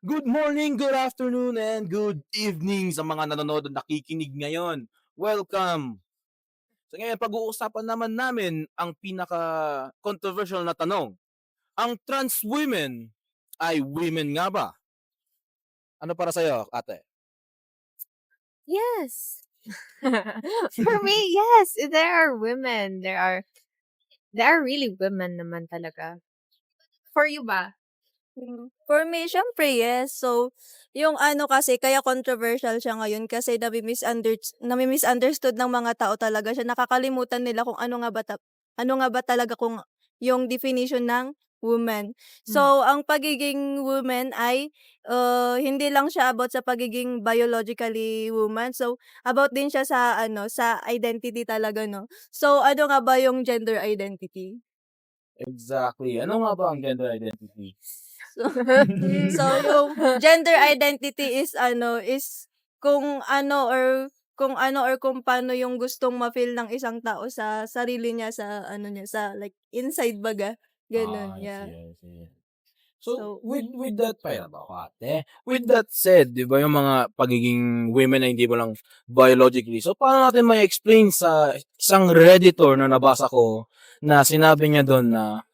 Good morning, good afternoon, and good evening sa mga nanonood at nakikinig ngayon. Welcome! So ngayon, pag-uusapan naman namin ang pinaka-controversial na tanong. Ang trans women ay women nga ba? Ano para sa'yo, ate? Yes. For me, yes, there are women. There are really women naman talaga. For you ba? For me, siyempre yes. So, yung ano kasi, kaya controversial siya ngayon kasi nami-misunderstood ng mga tao talaga siya. Nakakalimutan nila kung ano nga ba talaga kung yung definition ng woman. So, ang pagiging woman ay hindi lang siya about sa pagiging biologically woman. So, about din siya sa ano, sa identity talaga, no? So, ano nga ba yung gender identity? Exactly. Ano nga ba ang gender identity? So, so yung gender identity is ano, is kung paano yung gustong ma-feel ng isang tao sa sarili niya, sa ano niya, sa like inside baga, ganun, I see, yeah. I see. So, So, with that, pera ba ako, ate? With that said, di ba yung mga pagiging women na hindi mo lang biologically, so paano natin may explain sa isang Redditor na nabasa ko na sinabi niya doon na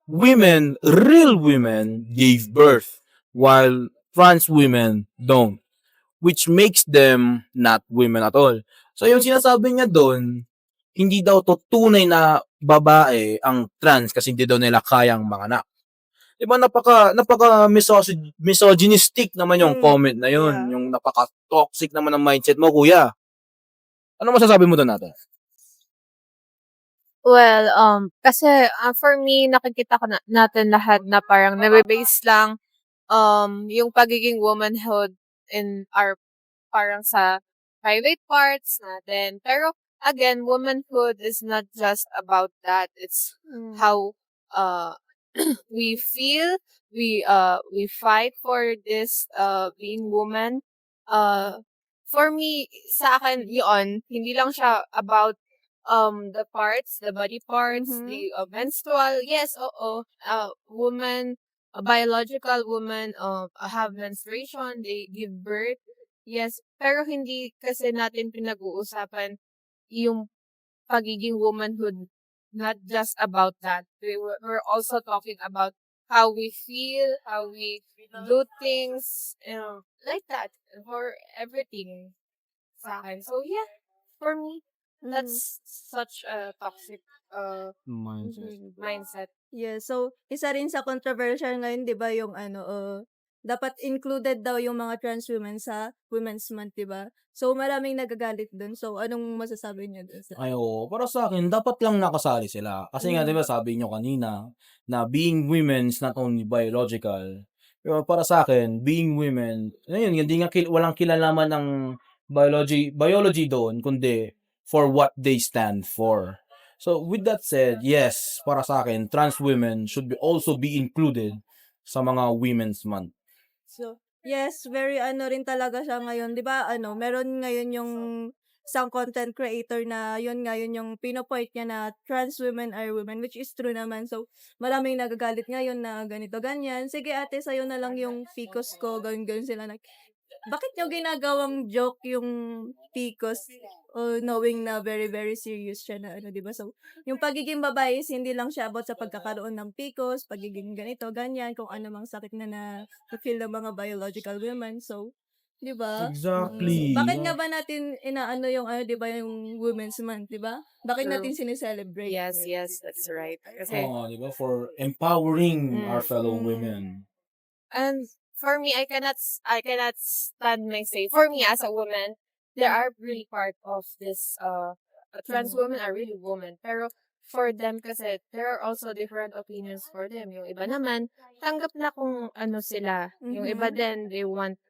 real women gave birth while trans women don't, which makes them not women at all. So yung sinasabi niya doon, hindi daw to tunay na babae ang trans kasi hindi daw nila kayang manganak. 'Di ba napaka misogynistic naman yung comment na yun, yeah. yung napaka-toxic naman ng mindset mo, kuya. Ano masasabi mo doon natin? Well, kasi for me, nakikita ko natin lahat na parang nabe-base lang yung pagiging womanhood in our parang sa private parts natin. Pero again, womanhood is not just about that. It's how uh we feel, we fight for this being woman. Uh for me, sa akin yon, hindi lang siya about the parts, the body parts, the menstrual. Yes, oo. Woman, a biological woman have menstruation, they give birth. Yes, pero hindi kasi natin pinag-uusapan yung pagiging womanhood, not just about that. We're also talking about how we feel, how we do things, like that, for everything sa akin. So yeah, for me, that's such a toxic Mindset. mindset. Yeah, so isa rin sa controversial ngayon 'di ba yung ano, dapat included daw yung mga trans women sa Women's Month, 'di ba? So maraming nagagalit dun. So anong masasabi niyo dun sa Ay, oo. Para sa akin, dapat lang nakasali sila. Kasi nga, di ba, sabi nyo kanina, na being women is not only biological. Pero para sa akin, being women, ayun, hindi nga walang kilalaman ng biology doon, kundi for what they stand for. So, with that said, yes, para sa akin, trans women should also be included sa mga Women's Month. So, yes, very ano rin talaga siya ngayon. 'Di ba ano, meron ngayon yung isang content creator na yun nga, yun yung pino-point niya na trans women are women, which is true naman. So, maraming nagagalit ngayon na ganito, ganyan. Sige ate, sa'yo na lang yung PCOS ko, ganun sila. Bakit niyo ginagawang joke yung PCOS, knowing na very, very serious siya na ano, 'di ba? So, yung pagiging babae is hindi lang siya about sa pagkakaroon ng PCOS, pagiging ganito, ganyan, kung ano mang sakit na na-feel ng mga biological women. So, 'di ba? So, Exactly. bakit nga ba natin inaano yung ano, 'di ba, yung Women's Month, 'di ba? Bakit True. natin sine-celebrate? Yes, that's right. Kasi, Oo, di ba? For empowering our mm, fellow women. and for me, I cannot stand my say. For me, as a woman, there are really part of this, trans women are really women. Pero, for them kasi, there are also different opinions for them. Yung iba naman, tanggap na kung ano sila. Yung iba din, they want,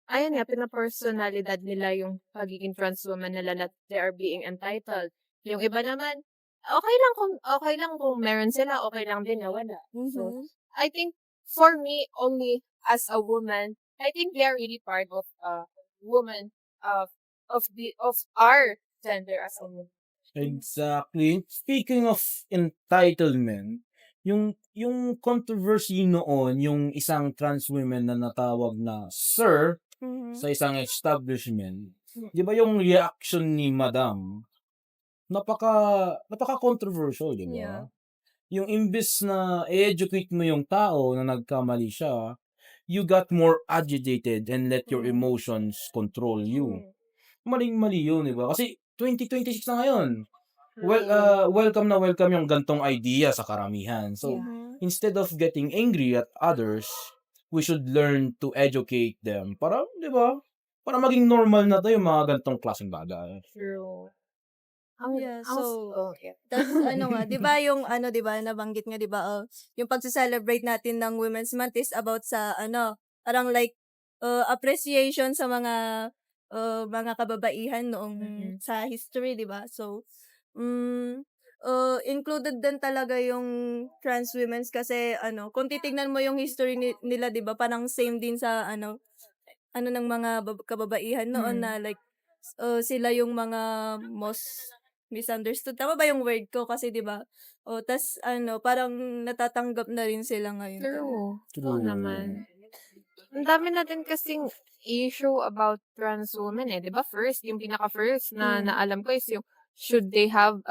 ayun nga, pinapersonalidad nila yung pagiging trans woman nila na they are being entitled. Yung iba naman, okay lang kung meron sila, okay lang din na wala. So, I think for me, only as a woman, I think they are really part of woman of our gender as a woman. Exactly. Speaking of entitlement, yung controversy noon, yung isang trans women na natawag na sir Mhm. sa isang establishment, 'di ba yung reaction ni madam, napaka-controversial, 'di Yeah. ba? Yung imbes na i-educate mo yung tao na nagkamali siya, you got more agitated and let your Mm. emotions control you. Mm. Maling-mali yun, 'di ba? Kasi 2026 na ngayon. True. Welcome na welcome yung gantong idea sa karamihan. So, Yeah. Mhm. instead of getting angry at others, we should learn to educate them para, 'di ba? Para maging normal na 'to yung mga gantong klaseng bagay. True. Yeah, Ang so yeah. tas ano nga, 'di ba yung ano, 'di ba nabanggit nga 'di ba, yung pagse-celebrate natin ng Women's Month is about sa ano, parang like, appreciation sa mga kababaihan noong Mm. sa history, 'di ba? So, hmm, included din talaga yung trans women's kasi ano, kung titignan mo yung history nila 'di ba, parang same din sa ano ng mga kababaihan noon Mm. na like, sila yung mga most misunderstood. Tama ba yung word ko? Kasi 'di ba? Tas ano, parang natatanggap na rin sila ngayon talaga. True. Oo True. naman. Ang dami natin kasing issue about trans women eh. 'Di ba first, yung pinaka-first na Mm. naalam ko is yung should they have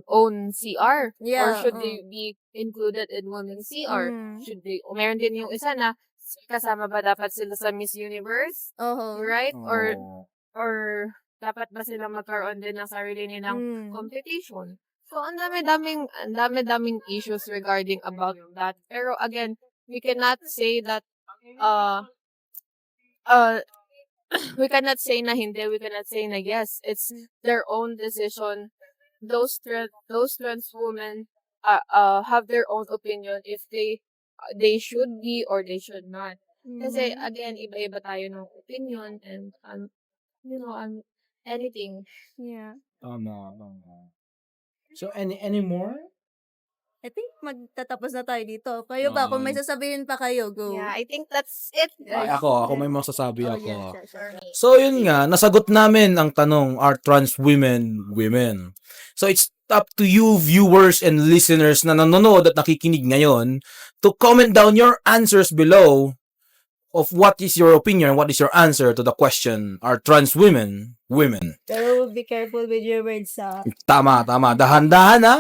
own CR or Yeah, should they be included in women's CR? Mm. Should they o meron din yung isa na kasama ba dapat sila sa Miss Universe, Oo. right? Oo. Or dapat ba silang magkaroon din ng sarili nilang Mm. competition? So, ang dami-daming issues regarding about that. Pero again, we cannot say that uh uh we cannot say na hindi, we cannot say na yes. It's their own decision. Those trans women have their own opinion if they should be or they should not. Kasi Mhm. again, iba-iba tayo ng opinion and anything. Yeah. Tama, tama. So, any more? I think magtatapos na tayo dito. Kayo ba, kung may sasabihin pa kayo, go. Yeah, I think that's it, Ay, guys. ako may masasabi Oh, ako. yes, yes. So, yun nga, nasagot namin ang tanong, are trans women women? So, it's up to you viewers and listeners na nanonood at nakikinig ngayon to comment down your answers below of what is your opinion, what is your answer to the question, are trans women women? Pero be careful with your words, Tama, tama. Dahan-dahan ha.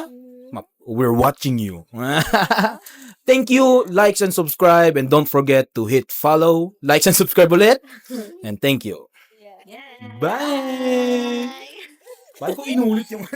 We're watching you. Thank you. Likes and subscribe. And don't forget to hit follow. Likes and subscribe ulit. And thank you. Yeah. Bye! Ba't ko inulit yung